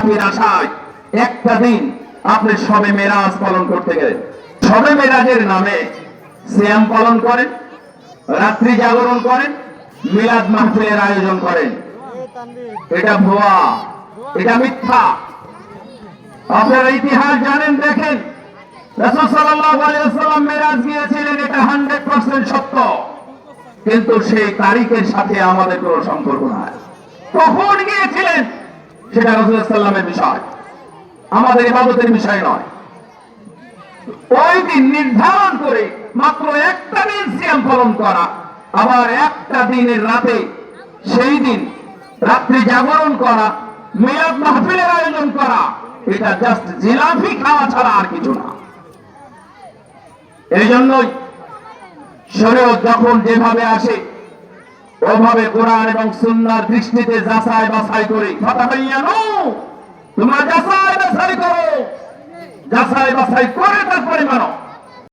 জিলাপির আশায় একটা দিন আপনি শবে মেরাজ পালন করতে গেলেন, শবে মেরাজের নামে সিয়াম পালন করেন, রাত্রি জাগরণ করেন, মিলাদ মাহফিলের আয়োজন করেন। এটা ভুয়া, এটা মিথ্যা। আপনারা ইতিহাস জানেন, দেখেন রাসূল সাল্লাল্লাহু আলাইহি ওয়াসাল্লাম মেরাজ গিয়েছিলেন, এটা 100% সত্য, কিন্তু সেই তারিখের সাথে আমাদের কোনো সম্পর্ক নাই। কখন গিয়েছিলেন সেটা রাসূল সাল্লামের বিষয়, আমাদের ইবাদতের বিষয় নয়। ওই দিন নির্ধারণ করে মাত্র একটা দিন সিয়াম পালন করা, আবার একটা দিনের রাতে সেই দিন রাত্রি জাগরণ করা, মিলাদ মাহফিলের আয়োজন করা, এটা জাস্ট জিলাপি খাওয়া ছাড়া আর কিছু না। এই জন্যই শরীয়ত যখন যেভাবে আসে ওভাবে কোরআন এবং সুন্নাহর দৃষ্টিতে যাচাই বাছাই করে, তোমরা যাচাই বাছাই করো, যাচাই বাছাই করে তারপরে মানো।